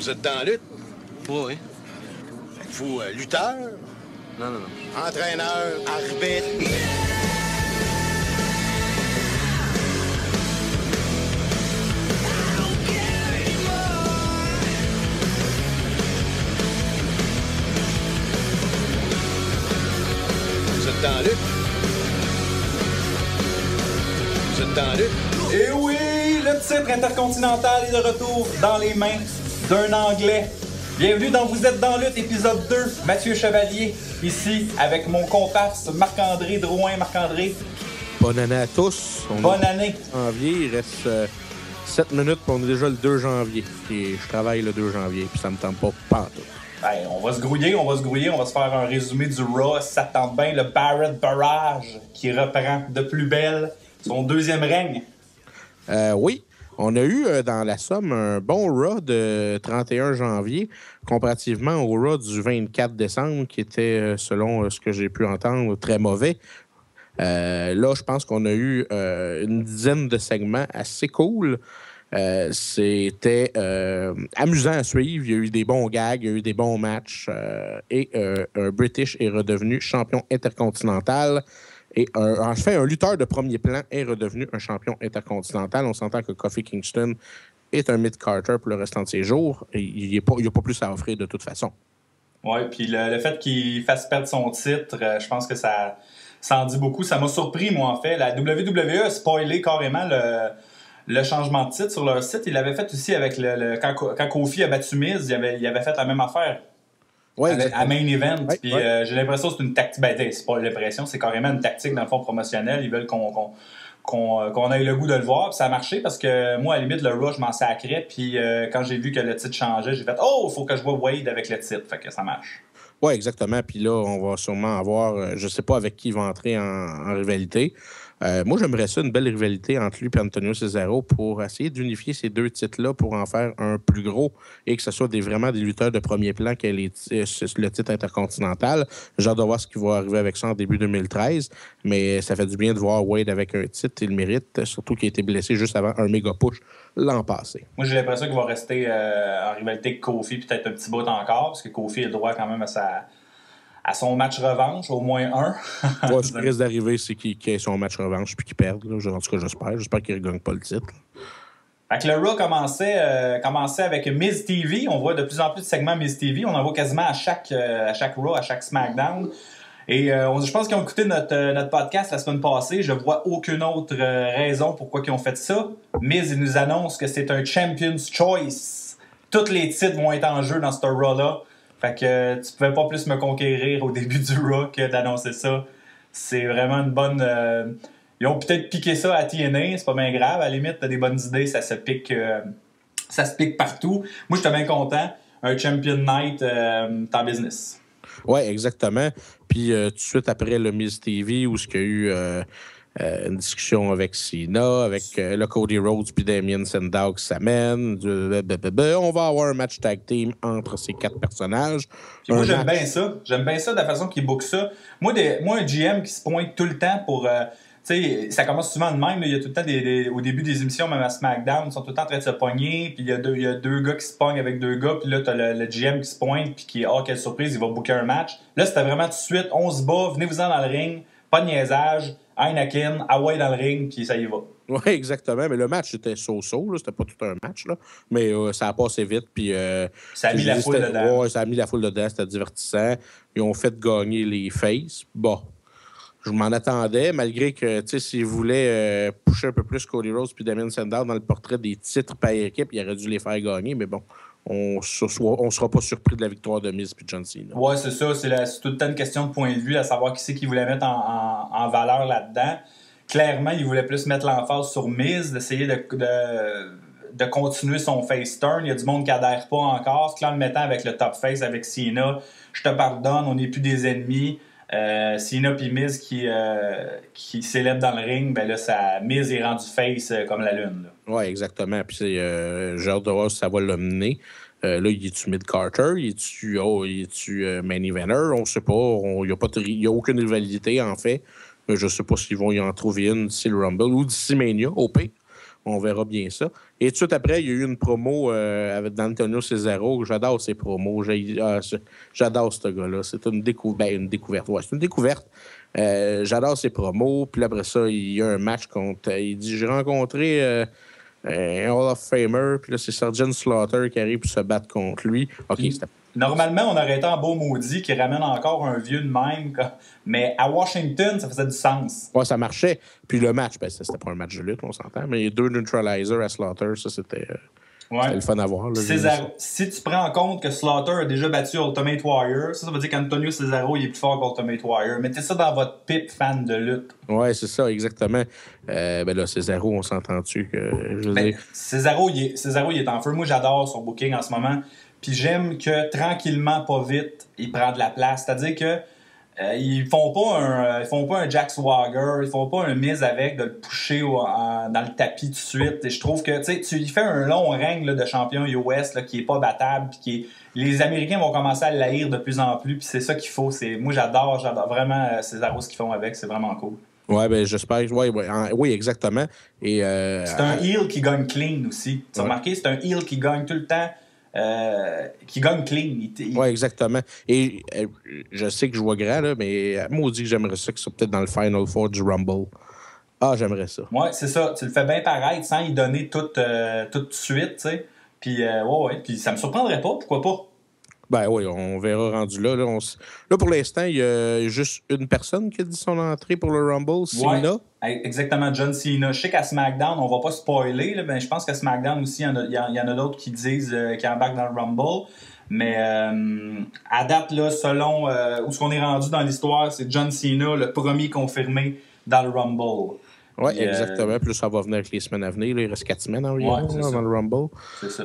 Vous êtes dans la lutte? Oui. Êtes-vous lutteur? Non. Entraîneur, arbitre? Vous êtes dans la lutte? Vous êtes dans la lutte? Et oui, le titre intercontinental est de retour dans les mains d'un Anglais. Bienvenue dans Vous êtes dans lutte, épisode 2. Mathieu Chevalier, ici, avec mon comparse Marc-André Drouin. Marc-André. Bonne année à tous. Bonne année. Janvier, il reste 7 minutes, puis on est déjà le 2 janvier. Et je travaille le 2 janvier, puis ça me tente pas pantoute. Ben, on va se grouiller, on va se faire un résumé du Raw. Ça tente bien, le Barrett Barrage qui reprend de plus belle son deuxième règne. Oui, on a eu dans la somme un bon Raw de 31 janvier comparativement au Raw du 24 décembre qui était, selon ce que j'ai pu entendre, très mauvais. Là, je pense qu'on a eu une dizaine de segments assez cool. C'était amusant à suivre. Il y a eu des bons gags, il y a eu des bons matchs. Et un British est redevenu champion intercontinental. Et en fait, un lutteur de premier plan est redevenu un champion intercontinental. On s'entend que Kofi Kingston est un mid-carter pour le restant de ses jours. Et il n'y a pas plus à offrir de toute façon. Oui, puis le fait qu'il fasse perdre son titre, je pense que ça en dit beaucoup. Ça m'a surpris, moi, en fait. La WWE a spoilé carrément le changement de titre sur leur site. Il l'avait fait aussi avec quand Kofi a battu Miz, il avait fait la même affaire. Ouais, à Main Event. Ouais, puis ouais. j'ai l'impression que c'est une tactique. Ben, c'est pas l'impression, c'est carrément une tactique dans le fond promotionnel. Ils veulent qu'on ait le goût de le voir. Puis ça a marché parce que moi, à la limite, le Raw, je m'en sacrais. Puis quand j'ai vu que le titre changeait, j'ai fait « Oh, il faut que je vois Wade avec le titre. » Fait que ça marche. Oui, exactement. Puis là, on va sûrement avoir, je ne sais pas avec qui il va entrer en rivalité. Moi, j'aimerais ça, une belle rivalité entre lui et Antonio Cesaro pour essayer d'unifier ces deux titres-là pour en faire un plus gros et que ce soit vraiment des lutteurs de premier plan qui aient le titre intercontinental. J'ai hâte de voir ce qui va arriver avec ça en début 2013, mais ça fait du bien de voir Wade avec un titre, il le mérite, surtout qu'il a été blessé juste avant un méga push l'an passé. Moi, j'ai l'impression qu'il va rester en rivalité avec Kofi, peut-être un petit bout encore, parce que Kofi a le droit quand même à son match revanche, au moins un. Ouais, ce qui risque d'arriver, c'est qu'il ait son match revanche puis qu'il perde. Là. En tout cas, j'espère. J'espère qu'il ne regagne pas le titre. Fait que le Raw commençait avec Miz TV. On voit de plus en plus de segments Miz TV. On en voit quasiment à chaque Raw, à chaque SmackDown. Et je pense qu'ils ont écouté notre podcast la semaine passée. Je vois aucune autre raison pourquoi ils ont fait ça. Miz, il nous annonce que c'est un Champion's Choice. Tous les titres vont être en jeu dans ce Raw-là. Fait que tu pouvais pas plus me conquérir au début du Raw que d'annoncer ça. C'est vraiment une bonne... Ils ont peut-être piqué ça à TNA, c'est pas bien grave. À la limite, t'as des bonnes idées, ça se pique partout. Moi, j'étais bien content. Un Champion Night en business. Oui, exactement. Puis tout de suite après le Miz TV, où il y a eu une discussion avec Cena, avec le Cody Rhodes puis Damien Sandow qui s'amène. On va avoir un match tag team entre ces quatre personnages. Puis moi, j'aime bien ça. J'aime bien ça de la façon qu'ils bookent ça. Moi, un GM qui se pointe tout le temps pour... tu sais, ça commence souvent de même. Là. Il y a tout le temps, au début des émissions, même à SmackDown, ils sont tout le temps en train de se pogner. Puis il y a deux gars qui se pognent avec deux gars. Puis là, t'as le GM qui se pointe. Puis qui, quelle surprise, il va booker un match. Là, c'était vraiment tout de suite, on se bat, venez-vous-en dans le ring. Pas de niaisage. Anakin, Hawaii dans le ring, puis ça y va. Oui, exactement. Mais le match, c'était so-so. Là. C'était pas tout un match. Là. Mais ça a passé vite. Puis, ça a mis la foule dedans. Ouais, ça a mis la foule dedans. C'était divertissant. Ils ont fait gagner les faces. Bon. Je m'en attendais, malgré que, tu sais, s'ils voulaient pusher un peu plus Cody Rhodes puis Damien Sandow dans le portrait des titres par équipe, ils auraient dû les faire gagner. Mais bon, on sera pas surpris de la victoire de Miz et John Cena. Oui, c'est ça. C'est tout le temps une question de point de vue, à savoir qui c'est qu'ils voulaient mettre en valeur là-dedans. Clairement, ils voulaient plus mettre l'emphase sur Miz, d'essayer de continuer son face turn. Il y a du monde qui adhère pas encore. En le mettant avec le top face, avec Cena, je te pardonne, on n'est plus des ennemis. Cena puis Miz qui célèbrent dans le ring, ben là, Miz est rendu face comme la lune. Oui, exactement. Puis j'ai hâte de voir si ça va le mener. Là, il est-tu Mid-Carter? Il est-tu Main Eventer? On ne sait pas. Il n'y a aucune rivalité, en fait. Je ne sais pas s'ils vont y en trouver une d'ici le Rumble ou d'ici Mania, au pire. On verra bien ça. Et tout de suite après, il y a eu une promo avec d'Antonio Cesaro. J'adore ses promos. J'adore ce gars-là. C'est une découverte. Ouais, c'est une découverte. J'adore ses promos. Puis après ça, il y a un match contre... il dit, j'ai rencontré un Hall of Famer. Puis là, c'est Sergeant Slaughter qui arrive pour se battre contre lui. OK, c'était... Normalement, on aurait été en beau maudit qui ramène encore un vieux de même. Mais à Washington, ça faisait du sens. Ouais, ça marchait. Puis le match, c'était pas un match de lutte, on s'entend. Mais les 2 neutralizers à Slaughter, ça, c'était le fun à voir. Là, si tu prends en compte que Slaughter a déjà battu Ultimate Warrior, ça veut dire qu'Antonio Cesaro il est plus fort qu'Ultimate Warrior. Mettez ça dans votre pipe fan de lutte. Ouais, c'est ça, exactement. Ben là, Cesaro, on s'entend-tu que... Cesaro, il est en feu. Moi, j'adore son booking en ce moment. Puis j'aime que tranquillement, pas vite, il prend de la place. C'est-à-dire que ils font pas un Jack Swagger, ils font pas un mise avec de le pusher dans le tapis tout de suite. Et je trouve que tu lui fais un long règne là, de champion US là, qui est pas battable, puis les Américains vont commencer à l'haïr de plus en plus. Puis c'est ça qu'il faut. Moi, j'adore vraiment Cesaro ce qu'ils font avec, c'est vraiment cool. Ouais, ben j'espère. Oui, exactement. Et c'est un heel qui gagne clean aussi. Tu as remarqué, c'est un heel qui gagne tout le temps. Qui gagne clean. Oui, exactement. Et je sais que je vois grand, là, mais maudit que j'aimerais ça que ce soit peut-être dans le Final Four du Rumble. Ah, j'aimerais ça. Oui, c'est ça. Tu le fais bien paraître sans y donner tout de suite, tu sais. Puis, puis ça me surprendrait pas, pourquoi pas? Ben oui, on verra rendu là. Là, pour l'instant, il y a juste une personne qui a dit son entrée pour le Rumble, Cena. Ouais, exactement, John Cena. Je sais qu'à SmackDown, on va pas spoiler, là, mais je pense qu'à SmackDown aussi, il y en a d'autres qui disent qu'ils embarquent dans le Rumble. Mais à date, là, selon où ce qu'on est rendu dans l'histoire, c'est John Cena, le premier confirmé dans le Rumble. Oui, exactement. Puis ça va venir avec les semaines à venir. Là. Il reste 4 semaines environ dans le Rumble. C'est ça.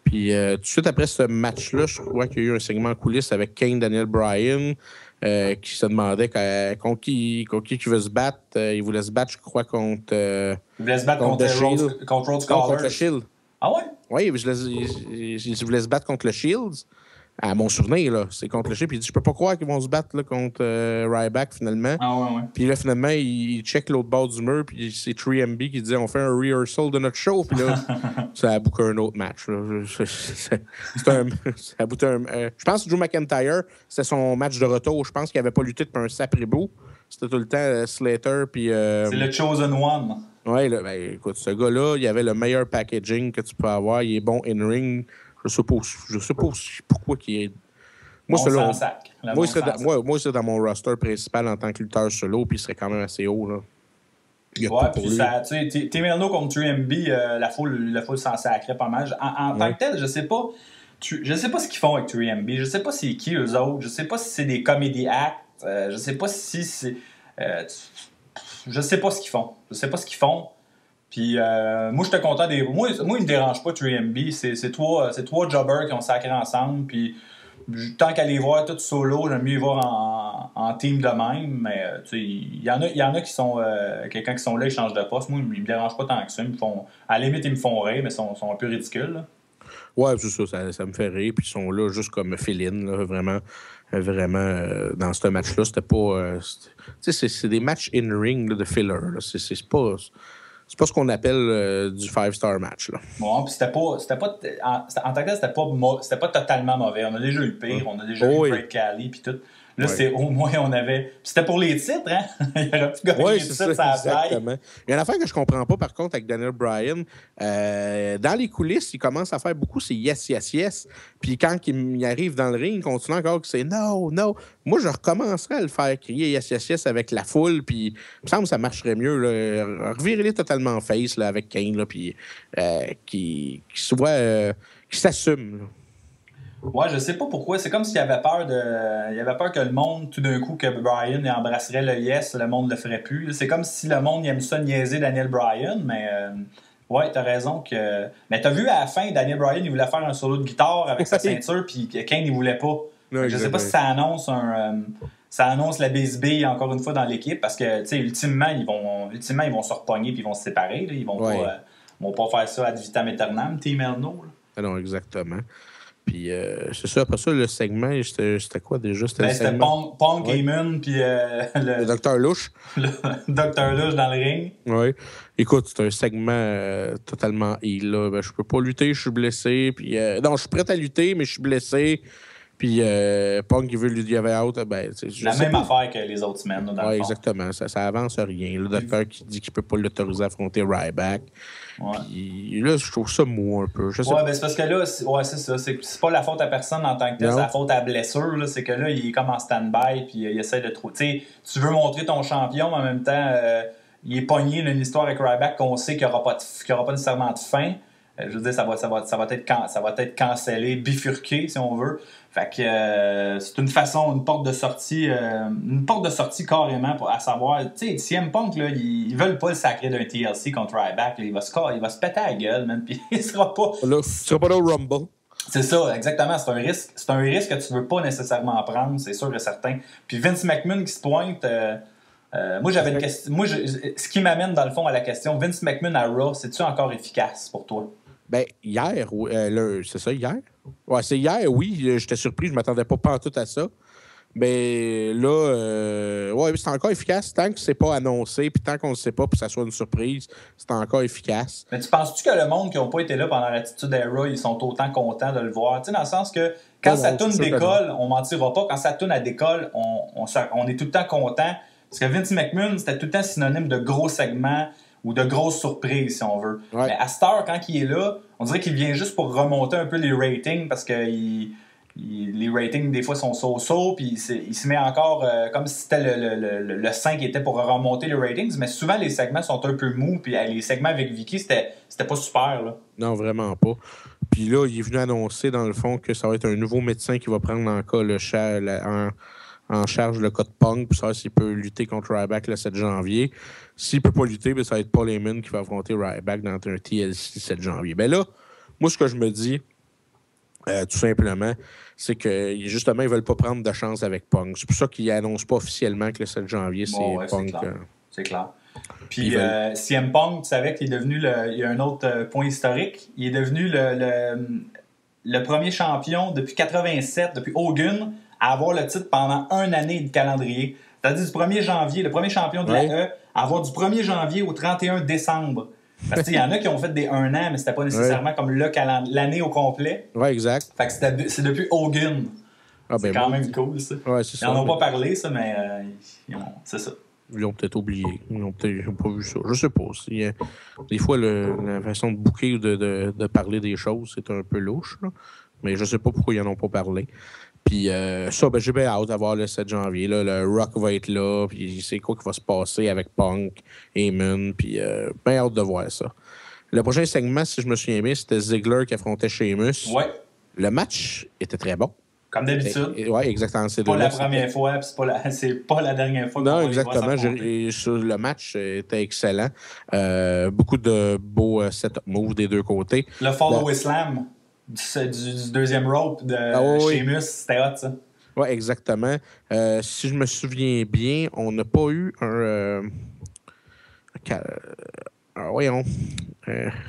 Puis tout de suite après ce match-là, je crois qu'il y a eu un segment en coulisses avec Kane, Daniel Bryan, qui se demandait contre qui il veut se battre. Il voulait se battre, je crois, contre... il voulait se battre contre Rhodes Scholars. Contre le Shield. Ah ouais? Oui, il voulait se battre contre le Shield. À mon souvenir, là, c'est contre le Shield. Puis il dit, je peux pas croire qu'ils vont se battre là, contre Ryback, finalement. Ah ouais. Puis là, finalement, il check l'autre bord du mur. Puis c'est 3MB qui dit, on fait un rehearsal de notre show. Puis là, ça a bouqué un autre match. Ça a bouqué je pense que Drew McIntyre, c'était son match de retour. Je pense qu'il n'avait pas lutté depuis un sapribo. C'était tout le temps Slater. Puis c'est le Chosen One. Oui, ben, écoute, ce gars-là, il avait le meilleur packaging que tu peux avoir. Il est bon in-ring. Je sais pas pourquoi il est... Moi, c'est dans mon roster principal en tant que lutteur solo, puis il serait quand même assez haut. Là. Ouais, puis ça, tu sais, Temerno contre 3MB, la foule s'en sacrait pas mal. En tant que tel, je sais pas ce qu'ils font avec 3MB. Je sais pas c'est qui eux autres. Je sais pas si c'est des comedy acts. Je sais pas si c'est... je sais pas ce qu'ils font. Puis moi, j'étais content des... Moi, il me dérange pas 3MB. C'est trois jobbers qui ont sacré ensemble. Puis tant qu'à les voir tous solo, j'aime mieux les voir en team de même. Mais il y en a qui sont... quelqu'un qui sont là, ils changent de poste. Moi, ils me dérangent pas tant que ça. À la limite, ils me font rire, mais ils sont un peu ridicules. Là. Ouais, c'est ça me fait rire. Puis ils sont là juste comme fill-in, là, vraiment, dans ce match-là. C'était pas... c'est des matchs in-ring là, de filler. Là. C'est pas ce qu'on appelle du 5-star match. Là. Bon, puis c'était pas en tant que tel, c'était pas totalement mauvais. On a déjà eu le pire. On a déjà eu Great Khali puis tout. Là, c'est au moins, on avait... Puis c'était pour les titres, hein? Il aurait pu gagner les titres, ça exactement. Il y a une affaire que je comprends pas, par contre, avec Daniel Bryan. Dans les coulisses, il commence à faire beaucoup ses yes, yes, yes. Puis quand il arrive dans le ring, il continue encore que c'est no, no. Moi, je recommencerais à le faire crier yes, yes, yes avec la foule. Puis il me semble que ça marcherait mieux. Là. Revirer-les totalement face là, avec Kane. Là, puis qui s'assume. Là. Ouais, je sais pas pourquoi. C'est comme s'il avait peur que le monde, tout d'un coup, que Bryan embrasserait le yes, le monde le ferait plus. C'est comme si le monde aime ça niaiser Daniel Bryan, mais ouais, t'as raison que. Mais t'as vu à la fin, Daniel Bryan, il voulait faire un solo de guitare avec sa ceinture, puis Kane, il voulait pas. Non, je sais pas si ça annonce ça annonce la bisbille encore une fois dans l'équipe, parce que, tu sais, ultimement, ils vont se repogner puis ils vont se séparer. Là. Ils vont pas faire ça ad vitam aeternam, Team Elno. Non, exactement. Puis c'est ça, après ça, le segment, c'était quoi déjà? C'était C'était Punk, Heyman, puis le Docteur Louche. Le Docteur Louche dans le ring. Oui. Écoute, c'est un segment totalement heel. Là. Ben, je peux pas lutter, je suis blessé. Puis, non, je suis prêt à lutter, mais je suis blessé. Puis Punk, il veut lui dire out. Ben, la même affaire que les autres semaines. Oui, exactement. Ça avance rien. Le docteur qui dit qu'il peut pas l'autoriser à affronter Ryback. Ouais. Puis là, je trouve ça mou un peu. Ben c'est parce que là, c'est ça. C'est pas la faute à personne en tant que tel, c'est la faute à la blessure. Là. C'est que là, il est comme en stand-by, puis il essaie de trouver. Tu sais, tu veux montrer ton champion, mais en même temps, il est pogné dans une histoire avec Ryback qu'on sait qu'il n'y aura pas nécessairement de fin. Je veux dire, ça va être cancellé, bifurqué, si on veut. Fait que c'est une porte de sortie carrément à savoir. Tu sais, CM Punk, là, ils veulent pas le sacrer d'un TLC contre Ryback. Là, il va se péter à la gueule, même, puis il sera pas. Là, il sera pas là au Rumble. C'est ça, exactement. C'est un risque que tu veux pas nécessairement prendre, c'est sûr et certain. Puis Vince McMahon qui se pointe. Moi, j'avais une question. Ce qui m'amène dans le fond à la question, Vince McMahon à Raw, c'est-tu encore efficace pour toi? Ben, hier, c'est ça, hier? Ouais, c'est hier, oui. J'étais surpris, je m'attendais pas tout à ça. Mais là, ouais, c'est encore efficace tant que c'est pas annoncé, puis tant qu'on ne le sait pas, puis que ça soit une surprise, c'est encore efficace. Mais tu penses-tu que le monde qui n'a pas été là pendant l'attitude d'Era, ils sont autant contents de le voir? Tu sais, dans le sens que quand sa toune décolle, on mentira pas, quand sa toune elle décolle, on est tout le temps content. Parce que Vince McMahon, c'était tout le temps synonyme de gros segments ou de grosses surprises, si on veut. Ouais. Mais à cette heure, quand il est là, on dirait qu'il vient juste pour remonter un peu les ratings parce que les ratings, des fois, sont so-so, puis il se met encore comme si c'était le 5 qui était pour remonter les ratings, mais souvent, les segments sont un peu mous, puis les segments avec Vicky, c'était pas super, là. Non, vraiment pas. Puis là, il est venu annoncer, dans le fond, que ça va être un nouveau médecin qui va prendre en cas en charge le cas de Punk, pour savoir s'il peut lutter contre Ryback le 7 janvier. S'il peut pas lutter, ben, ça va être Paul Heyman qui va affronter Ryback dans un TLC le 7 janvier. Ben là, moi, ce que je me dis, tout simplement, c'est que justement, ils veulent pas prendre de chance avec Punk. C'est pour ça qu'ils annoncent pas officiellement que le 7 janvier, c'est Punk. C'est clair. Puis CM Punk, tu savais qu'il est devenu il y a un autre point historique. Il est devenu le premier champion depuis 87, depuis Hogan, à avoir le titre pendant une année de calendrier. C'est-à-dire du 1er janvier, le premier champion de la E, à avoir du 1er janvier au 31 décembre. Parce qu'il y en a qui ont fait des 1 an, mais c'était pas nécessairement comme l'année au complet. Oui, exact. Fait que c'est depuis Hogan. C'est quand même cool, ça. Ouais, c'est Ils n'en ont pas parlé, ça, mais c'est ça. Ils l'ont peut-être oublié. Ils n'ont peut-être pas vu ça. Je sais pas. Des fois, la façon de booker ou de parler des choses, c'est un peu louche. Là. Mais je sais pas pourquoi ils n'en ont pas parlé. Puis ça, j'ai bien hâte d'avoir le 7 janvier. Là, le Rock va être là. Puis c'est quoi qui va se passer avec Punk, Heyman. Puis bien hâte de voir ça. Le prochain segment, si je me souviens bien, c'était Ziggler qui affrontait Sheamus. Ouais. Le match était très bon. Comme d'habitude. Oui, exactement. C'est pas la première fois, puis c'est pas la dernière fois. Non, exactement. Le match était excellent. Beaucoup de beaux setup moves des deux côtés. Le follow slam du deuxième rope de Sheamus, c'était hot, ça. Oui, exactement. Si je me souviens bien, on n'a pas eu un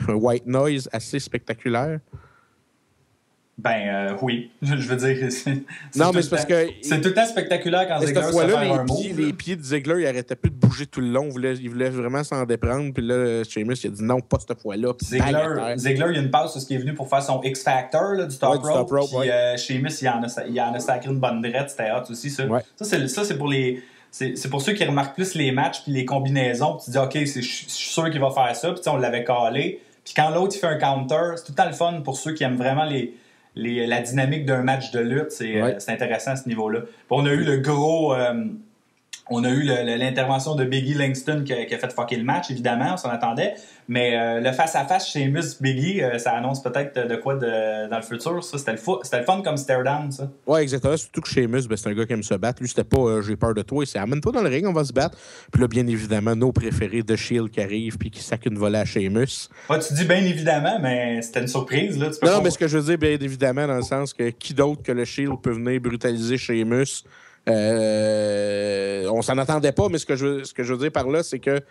white noise assez spectaculaire. Oui. Je veux dire, non, mais c'est parce que c'est tout le temps spectaculaire quand Ziggler se fait faire un move. Les pieds de Ziggler, il arrêtait plus de bouger tout le long. Il voulait vraiment s'en déprendre. Puis là, Sheamus, il a dit non, pas cette fois-là. Ziggler, il y a une passe sur ce qui est venu pour faire son X-Factor là, du top rope. Puis Sheamus, il en a sacré une bonne drette. C'était hot aussi, ça. Ouais. Ça, c'est pour les... C'est pour ceux qui remarquent plus les matchs puis les combinaisons. Puis tu dis, OK, je suis sûr qu'il va faire ça. Puis on l'avait calé. Puis quand l'autre, il fait un counter, c'est tout le temps le fun pour ceux qui aiment vraiment la dynamique d'un match de lutte, c'est intéressant à ce niveau-là. Puis on a eu l'intervention de Biggie Langston qui a fait fucker le match, évidemment, on s'en attendait. Mais le face-à-face chez Sheamus-Biggie, ça annonce peut-être de quoi dans le futur. Ça, c'était le fun comme stare-down, ça. Oui, exactement. Surtout que Sheamus, c'est un gars qui aime se battre. Lui, c'était pas j'ai peur de toi. C'est amène-toi dans le ring, on va se battre. Puis là, bien évidemment, nos préférés de Shield qui arrivent puis qui sac une volée à Sheamus. Ouais, tu dis bien évidemment, mais c'était une surprise. Là. Non, mais ce que je veux dire, bien évidemment, dans le sens que qui d'autre que le Shield peut venir brutaliser Sheamus? On s'en attendait pas, mais ce que je veux dire par là, c'est que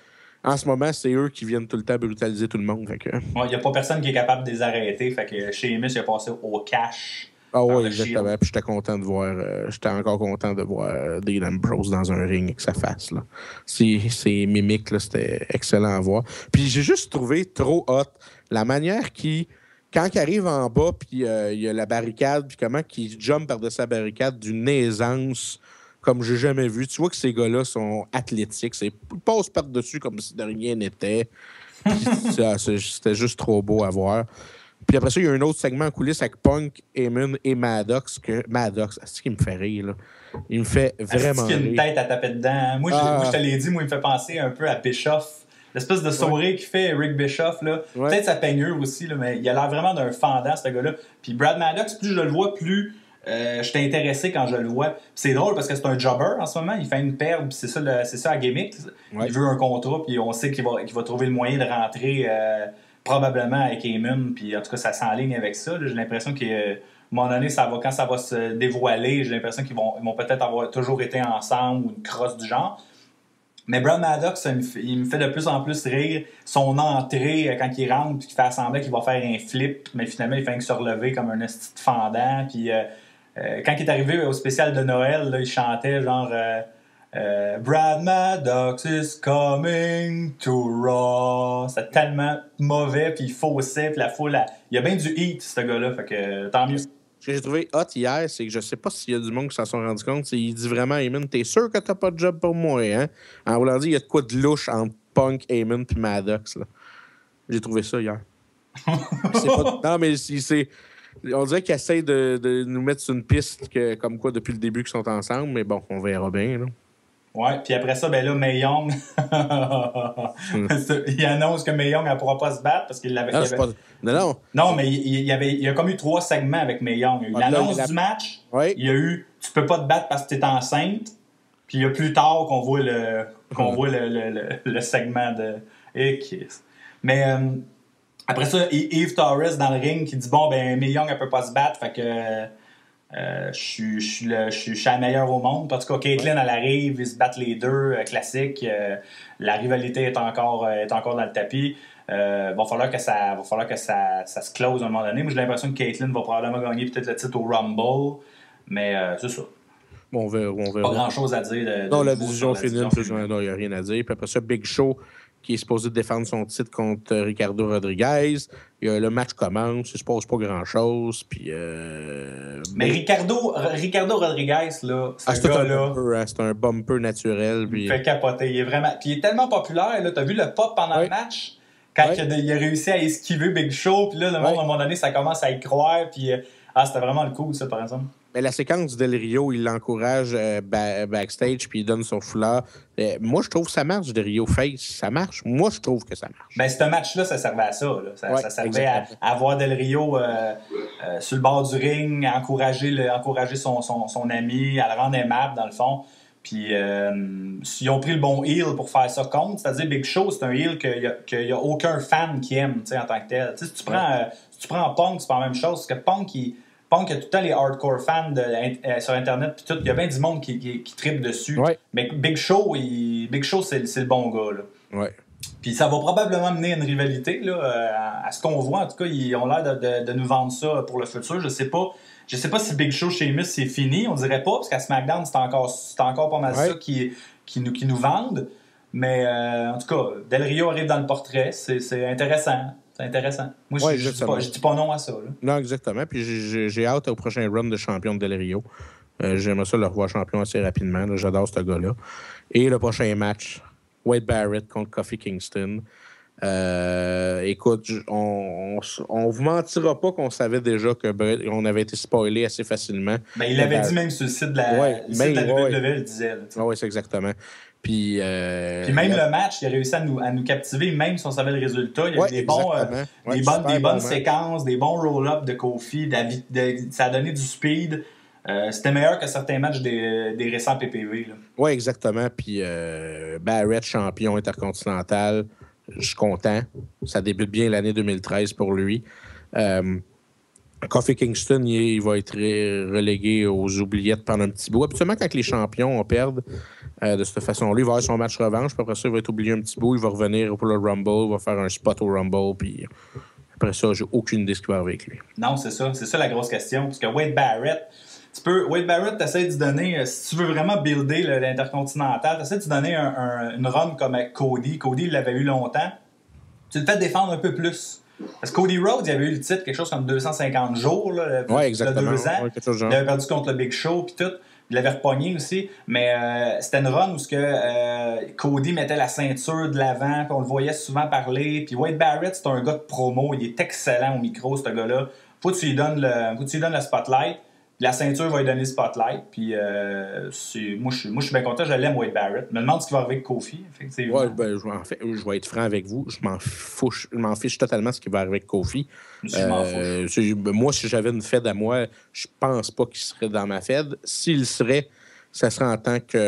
en ce moment, c'est eux qui viennent tout le temps brutaliser tout le monde. Il n'y a pas personne qui est capable de les arrêter. Fait que Sheamus, il a passé au cash Ah par oui, le exactement. Shield. Puis j'étais encore content de voir Dean Ambrose dans un ring avec sa face. Là. Ses mimiques, là, c'était excellent à voir. Puis j'ai juste trouvé trop hot la manière quand il arrive en bas, puis il y a la barricade, puis comment il jump par-dessus la barricade d'une aisance comme j'ai jamais vu. Tu vois que ces gars-là sont athlétiques. Ils passent par-dessus comme si de rien n'était. C'était juste trop beau à voir. Puis après ça, il y a un autre segment en coulisses avec Punk, Heyman et Maddox. Maddox, c'est ce qui me fait rire, là. Il me fait vraiment Est-ce qu'il y a une rire. tête à taper dedans? Moi, je te l'ai dit, moi, il me fait penser un peu à Bischoff. L'espèce de sourire qu'il fait, Eric Bischoff, là. Ouais. Peut-être sa peignure aussi, là, mais il a l'air vraiment d'un fendant, ce gars-là. Puis Brad Maddox, plus je le vois, plus je suis intéressé quand je le vois. Puis c'est drôle parce que c'est un jobber en ce moment. Il fait une perte, puis c'est ça la gimmick. Ouais. Il veut un contrat, puis on sait qu'il va trouver le moyen de rentrer probablement avec Heyman. Puis en tout cas, ça s'enligne avec ça. Là. J'ai l'impression qu'à un moment donné, quand ça va se dévoiler, j'ai l'impression qu'ils vont peut-être avoir toujours été ensemble ou une crosse du genre. Mais Brad Maddox, il me fait de plus en plus rire. Son entrée, quand il rentre, puis qu'il fait semblant qu'il va faire un flip, mais finalement, il fait que se relever comme un esti de fendant. Puis quand il est arrivé au spécial de Noël, là, il chantait genre Brad Maddox is coming to Raw. C'était tellement mauvais, puis il faussait, puis la foule... Il y a bien du heat, ce gars-là, fait que tant mieux. Ce que j'ai trouvé hot hier, c'est que je sais pas s'il y a du monde qui s'en sont rendu compte. Il dit vraiment à Heyman, t'es sûr que t'as pas de job pour moi, hein? En voulant dire, il y a de quoi de louche entre Punk, Heyman puis Maddox, là. J'ai trouvé ça hier. Non, mais on dirait qu'il essaie de nous mettre sur une piste comme quoi depuis le début qu'ils sont ensemble, mais bon, on verra bien, là. Ouais, puis après ça, ben là, Mae Young, il annonce que Mae Young, elle pourra pas se battre parce qu'il l'avait... Non. Non, mais il y a comme eu 3 segments avec Mae Young. Il y a eu l'annonce du match, ouais. Il y a eu « Tu peux pas te battre parce que t'es enceinte », puis il y a plus tard qu'on voit le segment de... Mais après ça, Eve Torres dans le ring qui dit « Bon, ben Mae Young, elle peut pas se battre, fait que... je suis la meilleure au monde. En tout cas, Caitlyn, elle arrive, ils se battent les deux, classique. La rivalité est encore dans le tapis. Va falloir que ça se close à un moment donné. Moi, j'ai l'impression que Caitlyn va probablement gagner peut-être le titre au Rumble. Mais c'est ça. Bon, on verra. Pas grand-chose à dire. Non, la décision finie, il n'y a rien à dire. Puis après ça, Big Show, qui est supposé défendre son titre contre Ricardo Rodriguez. Le match commence, il ne se passe pas grand-chose. Puis, mais Ricardo Rodriguez, là, c'est un bumper naturel. Puis... Il fait capoter. Il est vraiment... Puis il est tellement populaire. Tu as vu le pop pendant le match? Quand il a réussi à esquiver Big Show, puis là, le monde, à un moment donné, ça commence à y croire. Puis, c'était vraiment le coup, ça, par exemple. Mais la séquence du Del Rio, il l'encourage backstage, puis il donne son foulard. Moi, je trouve que ça marche, Del Rio face. Ça marche. Moi, je trouve que ça marche. Ben, ce match-là, ça servait à ça. Là. Ça servait à voir Del Rio sur le bord du ring, à encourager son ami, à le rendre aimable, dans le fond. Puis, ils ont pris le bon heel pour faire ça contre. C'est-à-dire, Big Show, c'est un heel qu'il n'y a aucun fan qui aime en tant que tel. Si tu prends Punk, c'est pas la même chose. Parce que Punk, il y a tout le temps les hardcore fans sur Internet. Puis tout, il y a bien du monde qui trippe dessus. Ouais. Mais Big Show, c'est le bon gars. Là. Ouais. Puis ça va probablement mener à une rivalité. Là, à ce qu'on voit, en tout cas, ils ont l'air de nous vendre ça pour le futur. Je sais pas si Big Show chez Sheamus, c'est fini. On dirait pas, parce qu'à SmackDown, c'est encore pas mal ça qui nous vendent. Mais en tout cas, Del Rio arrive dans le portrait. C'est intéressant. C'est intéressant. Moi, je dis pas non à ça. Là. Non, exactement. Puis j'ai hâte au prochain run de champion de Del Rio. J'aimerais ça le revoir champion assez rapidement. Là. J'adore ce gars-là. Et le prochain match, Wade Barrett contre Kofi Kingston. Écoute, on vous mentira pas qu'on savait déjà qu'on avait été spoilé assez facilement. Ben, il l'avait dit même sur le site de la WWE, il le disait. Oui, c'est exactement. Puis même le match, il a réussi à nous captiver, même si on savait le résultat. Il y a eu des bonnes séquences, des bons roll-ups de Kofi. Ça a donné du speed. C'était meilleur que certains matchs des récents PPV. Oui, exactement. Puis Barrett, champion intercontinental, je suis content. Ça débute bien l'année 2013 pour lui. Kofi Kingston, il va être relégué aux oubliettes pendant un petit bout. Habituellement, quand les champions perdent de cette façon-là, il va avoir son match revanche, puis après ça, il va être oublié un petit bout, il va revenir pour le Rumble, il va faire un spot au Rumble, puis Après ça, j'ai aucune idée de ce qui va arriver avec lui. Non, c'est ça. C'est ça la grosse question. Parce que Wade Barrett, t'essaies d'y donner, si tu veux vraiment builder l'Intercontinental, t'essaies d'y donner une run comme avec Cody. Cody, il l'avait eu longtemps. Tu le fais défendre un peu plus. Parce que Cody Rhodes, il avait eu le titre quelque chose comme 250 jours, là, exactement. il y a 2 ans. Ouais, il avait perdu contre le Big Show, puis tout. Il l'avait repogné aussi. Mais c'était une run où Cody mettait la ceinture de l'avant, puis on le voyait souvent parler. Puis Wade Barrett, c'est un gars de promo. Il est excellent au micro, ce gars-là. Faut que tu lui donnes le spotlight. La ceinture va lui donner le spotlight. Puis moi, je suis bien content. Je l'aime, Wade Barrett. Je me demande ce qui va arriver avec Kofi. Effectivement. Ouais, je vais être franc avec vous. Je m'en fiche totalement ce qui va arriver avec Kofi. Moi, si j'avais une Fed à moi, je pense pas qu'il serait dans ma Fed. S'il serait, ça serait en tant qu'aspirant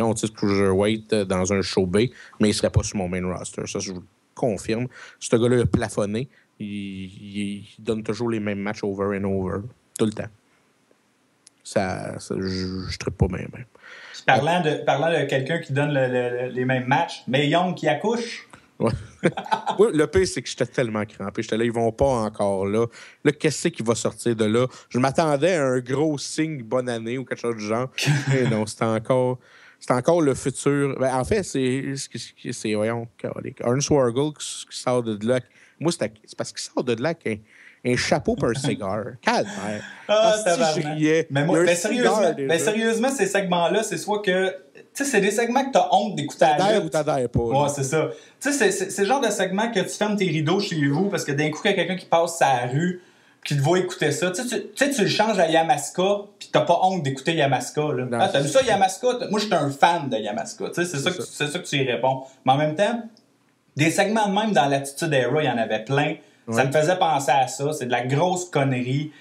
au titre Cruiserweight dans un show B, mais il serait pas sur mon main roster. Ça, je vous le confirme. Ce gars-là a plafonné. Il donne toujours les mêmes matchs over and over, tout le temps. Je trippe pas bien. Parlant de quelqu'un qui donne les mêmes matchs, mais Young qui accouche. Ouais. Le pire, c'est que j'étais tellement crampé. J'étais là, ils vont pas encore là. Là, qu'est-ce qui va sortir de là? Je m'attendais à un gros signe bonne année ou quelque chose du genre. Mais non, c'était encore le futur. Ben, en fait, c'est voyons, Ernst Wargle qui sort de là. Moi, c'est parce qu'il sort de là avec un chapeau pour un cigare. Calme. Si je riais. Mais sérieusement, ces segments-là, c'est soit que... Tu sais, c'est des segments que t'as honte d'écouter à la lutte. Ou t'adhères pas. Ouais, c'est ça. Tu sais, c'est le genre de segment que tu fermes tes rideaux chez vous parce que d'un coup, il y a quelqu'un qui passe sa rue qui te voit écouter ça. Tu sais, tu le changes à Yamaska puis t'as pas honte d'écouter Yamaska. Là. Non, t'as vu ça, Yamaska? Moi, j'étais un fan de Yamaska. Tu sais, c'est ça que tu y réponds. Mais en même temps, des segments de même dans l'Attitude Era, il y en avait plein. Ouais. Ça me faisait penser à ça. C'est de la grosse connerie.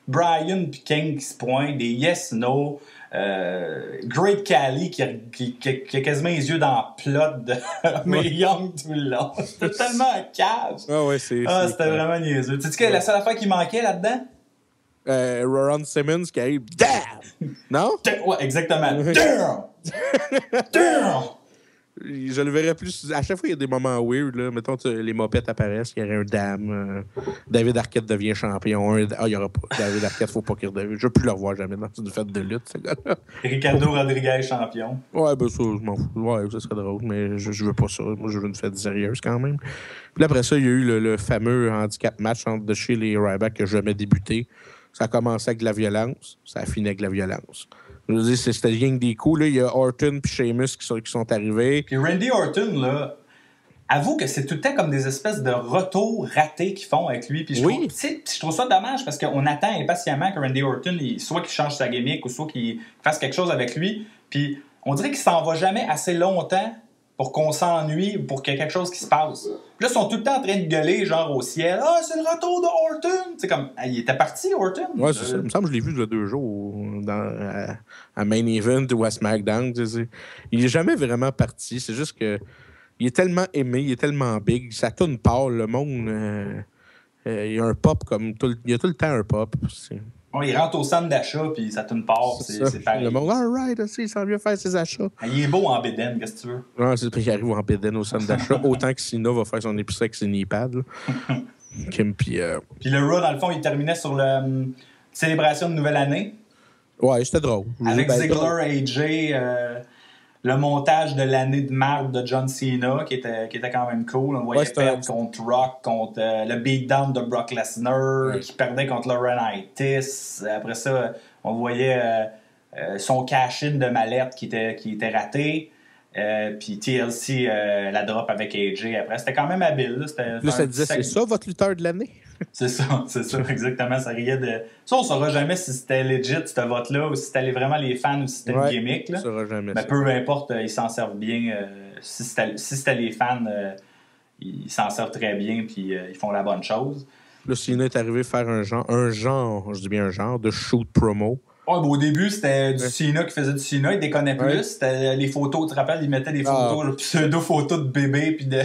Brian puis King qui se pointent, des yes-no. Great Khali qui a quasiment les yeux dans le plot de mais Young tout le long. C'était tellement un cave. C'était vraiment niaiseux. Tu sais que la seule affaire qui manquait là-dedans? Ron Simmons qui arrive. Damn! Non? Ouais, exactement. Damn! Damn! Je le verrais plus. À chaque fois, il y a des moments weird. Là. Mettons, les mopettes apparaissent, il y aurait un dame. David Arquette devient champion. Il n'y aura pas. David Arquette, faut pas qu'il redevienne. Je ne veux plus le revoir jamais dans une fête de lutte, ce gars-là. Ricardo Rodriguez, champion. Ouais, ben ça, je m'en fous. Ouais, ça serait drôle, mais je veux pas ça. Moi, je veux une fête sérieuse quand même. Puis après ça, il y a eu le fameux handicap match entre The Shield et Ryback qui n'a jamais débuté. Ça a commencé avec de la violence. Ça a fini avec de la violence. Je veux dire, c'était rien que des coups. Là. Il y a Orton et Sheamus qui sont arrivés. Puis Randy Orton, là, avoue que c'est tout le temps comme des espèces de retours ratés qu'ils font avec lui. Puis je trouve ça dommage parce qu'on attend impatiemment que Randy Orton, soit qu'il change sa gimmick ou soit qu'il fasse quelque chose avec lui. Puis on dirait qu'il s'en va jamais assez longtemps pour qu'on s'ennuie ou pour qu'il y ait quelque chose qui se passe. Puis là, ils sont tout le temps en train de gueuler, genre au ciel. « Ah, c'est le retour de Orton! » C'est comme, il était parti, Orton? Ouais, c'est ça. Il me semble que je l'ai vu il y a 2 jours à Main Event ou à SmackDown. Il n'est jamais vraiment parti. C'est juste que il est tellement aimé, il est tellement big. Ça tourne part, le monde. Il y a un pop comme... Il y a tout le temps un pop. Il rentre au centre d'achat puis ça tourne part. C'est pareil. Le monde, all right, il s'en vient faire ses achats. Il est beau en bédaine, qu'est-ce que tu veux? Ouais, c'est parce qu'il arrive en bédaine au centre d'achat. Autant que Cena va faire son épicerie avec ses knee-pads. Puis le Raw, dans le fond, il terminait sur la célébration de Nouvelle Année. Ouais, c'était drôle. Avec Ziggler, AJ, le montage de l'année de marde de John Cena, qui était quand même cool. On voyait perdre contre Rock, contre le beatdown de Brock Lesnar, qui perdait contre Laurinaitis. Après ça, on voyait son cash-in de mallette qui était raté. Puis TLC, la drop avec AJ après. C'était quand même habile. Là, ça disait, c'est ça votre lutteur de l'année? C'est ça, exactement. Ça riait de... Ça, on saura jamais si c'était legit, ce vote-là, ou si c'était vraiment les fans, ou si c'était une gimmick. Là. On saura jamais. Mais peu importe, ils s'en servent bien. Si c'était les fans, ils s'en servent très bien, puis ils font la bonne chose. Là, Cena est arrivé à faire un genre, je dis bien un genre, de shoot promo. Ouais, au début, c'était du Cena qui faisait du Cena, il déconnait plus. Ouais. C'était les photos, tu te rappelles, il mettait des photos, pseudo-photos de bébé, puis de...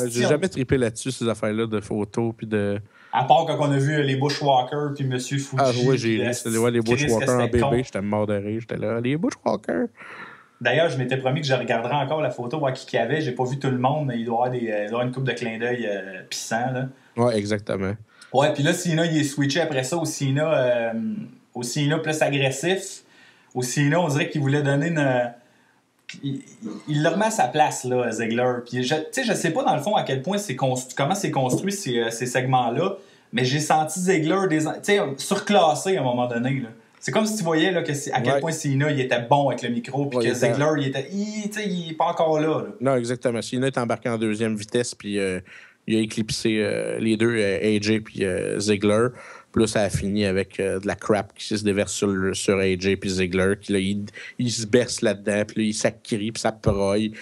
j'ai jamais trippé là-dessus, ces affaires-là de photos, puis de... À part quand on a vu les Bushwalkers, puis M. Fuji. Ah oui, j'ai vu. Les Bushwalkers en bébé, j'étais mort de rire. J'étais là, les Bushwalkers. D'ailleurs, je m'étais promis que je regarderais encore la photo, voir qui y avait. J'ai pas vu tout le monde, mais il doit y avoir une couple de clins d'œil pissants, là. Ouais, exactement. Ouais, puis là, Cena, il est switché après ça au Cena plus agressif. Au Cena, on dirait qu'il voulait donner une... Il le remet à sa place, là, Ziggler. Puis, je sais pas, dans le fond, à quel point comment c'est construit ces segments-là, mais j'ai senti Ziggler surclassé à un moment donné, là. C'est comme si tu voyais là, à quel point Cena il était bon avec le micro, puis que Ziggler, il est pas encore là. Non, exactement. Cena est embarqué en deuxième vitesse, puis il a éclipsé les deux, AJ puis Ziggler. Puis là, ça a fini avec de la crap qui se déverse sur AJ puis Ziggler. Puis là, il se berce là-dedans, puis là, il s'accrie, puis ça peroille.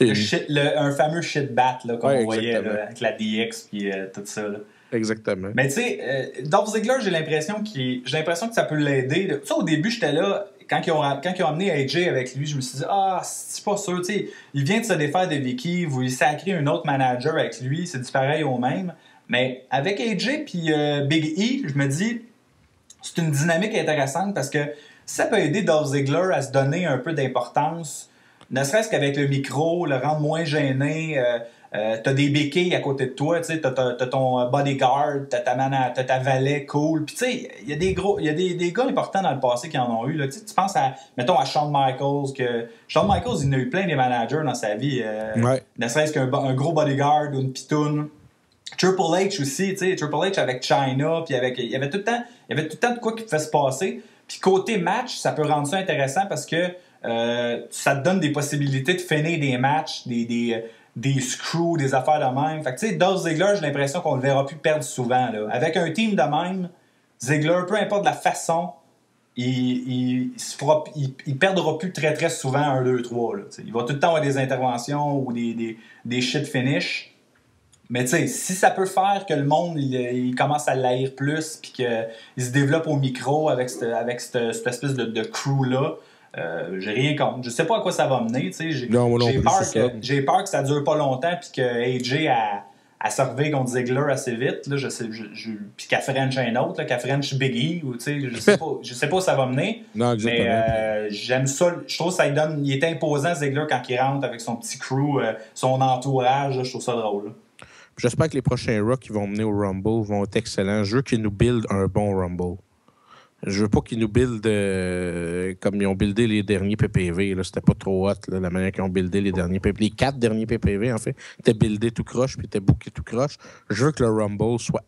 Un fameux shit bat, là, comme on voyait là, avec la DX, puis tout ça. Là. Exactement. Mais tu sais, Dolph Ziggler, j'ai l'impression que ça peut l'aider. Tu sais, au début, j'étais là, quand ils ont amené AJ avec lui, je me suis dit, c'est pas sûr, tu sais, il vient de se défaire de Vicky, vous lui sacrez un autre manager avec lui, c'est du pareil au même. Mais avec AJ puis Big E, je me dis, c'est une dynamique intéressante parce que ça peut aider Dolph Ziggler à se donner un peu d'importance, ne serait-ce qu'avec le micro, le rendre moins gêné. T'as des béquilles à côté de toi, tu sais, t'as ton bodyguard, t'as ta valet cool. Puis tu sais, il y a des gars importants dans le passé qui en ont eu. Là. Tu penses mettons à Shawn Michaels, Shawn Michaels, il en a eu plein des managers dans sa vie. Ne serait-ce qu'un gros bodyguard ou une pitoune. Triple H aussi, tu sais, Triple H avec Chyna, puis il y avait tout le temps de quoi qui pouvait se passer. Puis côté match, ça peut rendre ça intéressant parce que ça te donne des possibilités de finir des matchs, des screws, des affaires de même. Fait que tu sais, Dolph Ziggler, j'ai l'impression qu'on ne le verra plus perdre souvent. Là. Avec un team de même, Ziggler, peu importe la façon, il perdra plus très très souvent 1, 2, 3. Là, il va tout le temps avoir des interventions ou des shit finish. Mais tu sais, si ça peut faire que le monde il commence à l'haïr plus puis qu'il se développe au micro avec cette espèce de crew-là, j'ai rien contre. Je sais pas à quoi ça va mener. J'ai peur que ça dure pas longtemps puis que AJ a servi contre Ziggler assez vite. Là, puis qu'elle French un autre, qu'elle French Biggie. Je sais pas où ça va mener. Non, exactement. Mais j'aime ça. Je trouve que ça lui donne. Il est imposant Ziggler quand il rentre avec son petit crew, son entourage. Là, je trouve ça drôle. Là. J'espère que les prochains Raw qui vont mener au Rumble vont être excellents. Je veux qu'ils nous buildent un bon Rumble. Je veux pas qu'ils nous buildent comme ils ont buildé les derniers PPV. Là. C'était pas trop hot, là, la manière qu'ils ont buildé les derniers PPV. Les 4 derniers PPV, en fait, étaient buildés tout croche puis étaient bookés tout croche. Je veux que le Rumble soit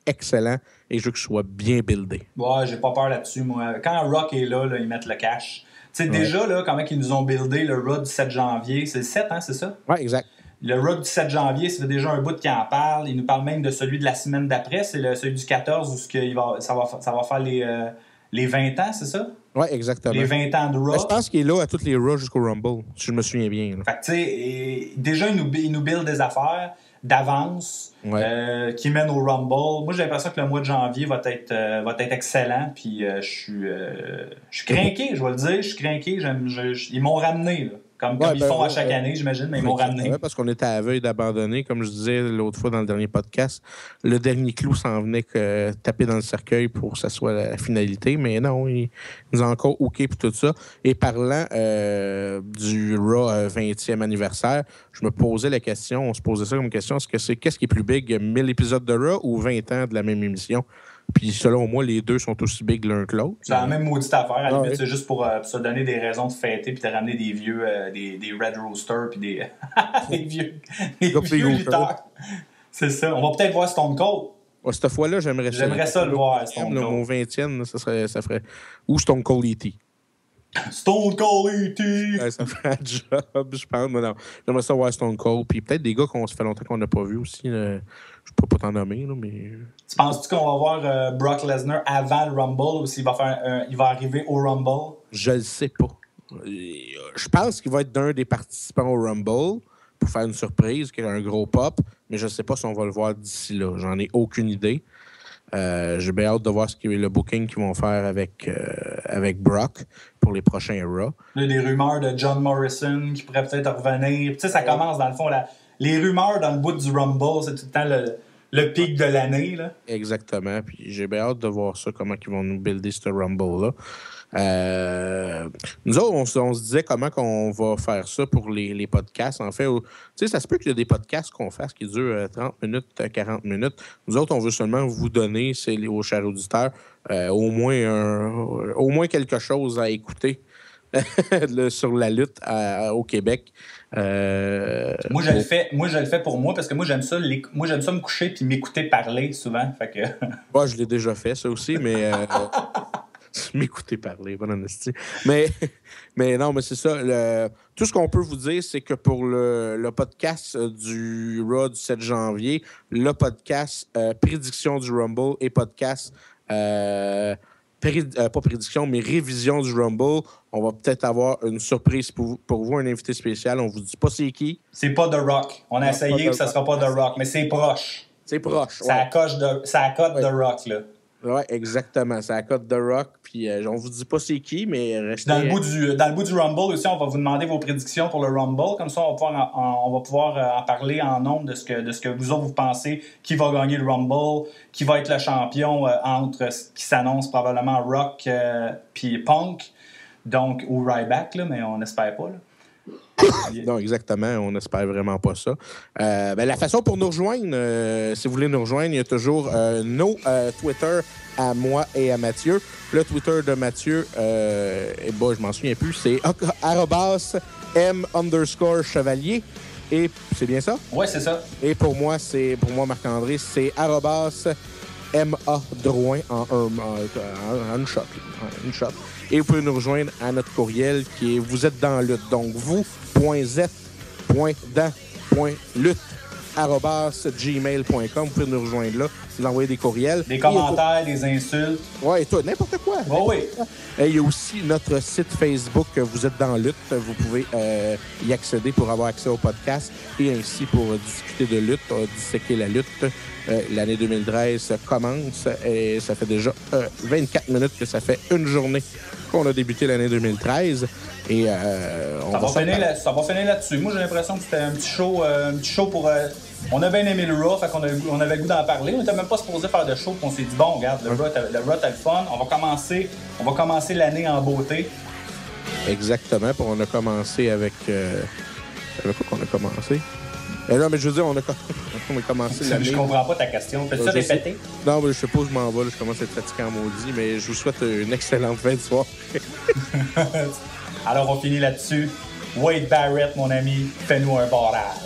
excellent et je veux que ce soit bien buildé. Ouais, j'ai pas peur là-dessus, moi. Quand Rock est là, ils mettent le cash. Tu sais, déjà, là, comment ils nous ont buildé le Raw du 7 janvier. C'est le 7, hein, c'est ça? Ouais, exact. Le Raw du 7 janvier, ça fait déjà un bout qu'il en parle. Il nous parle même de celui de la semaine d'après. C'est celui du 14 où ça va faire les 20 ans, c'est ça? Oui, exactement. Les 20 ans de Raw. Je pense qu'il est là à tous les Raw jusqu'au Rumble, si je me souviens bien. Là. Fait que, tu sais, déjà, il nous build des affaires d'avance qui mènent au Rumble. Moi, j'ai l'impression que le mois de janvier va être excellent. Puis, je suis craqué, je vais le dire. Je suis craqué. Ils m'ont ramené, là. Comme ils font à chaque année, j'imagine, mais ils m'ont ramené. Oui, parce qu'on était à veille d'abandonner. Comme je disais l'autre fois dans le dernier podcast, le dernier clou s'en venait que taper dans le cercueil pour que ça soit la finalité. Mais non, il nous a encore hooké pour tout ça. Et parlant du Raw 20e anniversaire, je me posais la question, on se posait ça comme question, qu'est-ce qui est plus big, 1000 épisodes de Raw ou 20 ans de la même émission? Puis selon moi, les deux sont aussi big l'un que l'autre. C'est la même maudite affaire. À la limite, c'est juste pour se donner des raisons de fêter puis de ramener des vieux, des Red Rooster puis des vieux lutteurs. C'est ça. On va peut-être voir Stone Cold. Ouais, cette fois-là, j'aimerais ça le voir, Stone Cold. Mon 20e, ça ferait... Ou Stone Cold E.T. Stone Cold E.T. Ouais, ça ferait un job, je pense. Mais non, j'aimerais ça voir Stone Cold. Puis peut-être des gars qu'on se fait longtemps qu'on n'a pas vu aussi. Je peux pas t'en nommer, là, mais... Tu penses-tu qu'on va voir Brock Lesnar avant le Rumble ou s'il va il va arriver au Rumble? Je le sais pas. Je pense qu'il va être d'un des participants au Rumble pour faire une surprise, qu'il y a un gros pop, mais je sais pas si on va le voir d'ici là. J'en ai aucune idée. J'ai bien hâte de voir le booking qu'ils vont faire avec Brock pour les prochains Raw. Il y a des rumeurs de John Morrison qui pourrait peut-être revenir. Tu sais, ça commence dans le fond. Les rumeurs dans le bout du Rumble, c'est tout le temps Le pic de l'année, là. Exactement. Puis j'ai bien hâte de voir ça, comment ils vont nous builder ce Rumble-là. Nous autres, on se disait comment qu'on va faire ça pour les podcasts. En fait, tu sais, ça se peut qu'il y a des podcasts qu'on fasse qui durent 30 minutes, 40 minutes. Nous autres, on veut seulement vous donner, aux chers auditeurs, au moins quelque chose à écouter sur la lutte au Québec. Moi, je le fais pour moi parce que moi, j'aime ça me coucher puis m'écouter parler souvent. Fait que... Moi, je l'ai déjà fait, ça aussi, mais... m'écouter parler, bon honesty. Mais non, mais c'est ça. Tout ce qu'on peut vous dire, c'est que pour le podcast du Raw du 7 janvier, le podcast prédiction du Rumble et podcast pas prédiction, mais révision du Rumble, on va peut-être avoir une surprise pour vous, un invité spécial. On vous dit pas c'est qui. C'est pas The Rock. On a essayé que ça sera pas The Rock, mais c'est proche. C'est proche, Ça accote The Rock, là. Oui, exactement. C'est à côte de Rock. Puis on vous dit pas c'est qui, mais restez... Dans le bout du Rumble aussi, on va vous demander vos prédictions pour le Rumble. Comme ça, on va pouvoir en parler en nombre de ce que vous autres vous pensez, qui va gagner le Rumble, qui va être le champion entre ce qui s'annonce probablement Rock puis Punk, donc ou Ryback, là, mais on n'espère pas, là. Non, exactement. On n'espère vraiment pas ça. La façon pour nous rejoindre, si vous voulez nous rejoindre, il y a toujours nos Twitter à moi et à Mathieu. Le Twitter de Mathieu, je m'en souviens plus, c'est @M_Chevalier. Et c'est bien ça? Oui, c'est ça. Et pour moi, Marc-André, c'est @MA_Drouin en une shot. Une shot. Et vous pouvez nous rejoindre à notre courriel qui est vous êtes dans lutte. Donc, vous.z.dans.lutte@gmail.com. Vous pouvez nous rejoindre là. Vous envoyer des courriels. Des commentaires, des insultes. Oui, toi, n'importe quoi. Oui. Et il y a aussi notre site Facebook, vous êtes dans lutte. Vous pouvez y accéder pour avoir accès au podcast et ainsi pour discuter de lutte, disséquer la lutte. L'année 2013 commence et ça fait déjà 24 minutes que ça fait une journée qu'on a débuté l'année 2013. Et ça va finir là-dessus. Moi, j'ai l'impression que c'était un petit show pour... on a bien aimé le Raw, fait qu'on on avait le goût d'en parler. On n'était même pas supposé faire de show, puis on s'est dit, bon, regarde, le Raw, t'as le fun. On va commencer l'année en beauté. Exactement. Puis on a commencé avec... avec quoi qu'on a commencé? Non, mais je veux dire, on a commencé l'année... Je comprends pas ta question. Peux-tu ça répéter? Non, mais je sais pas où je m'en vais. Là, je commence à être fatigué en maudit, mais je vous souhaite une excellente fin de soirée. Alors, on finit là-dessus. Wade Barrett, mon ami, fais-nous un barrage.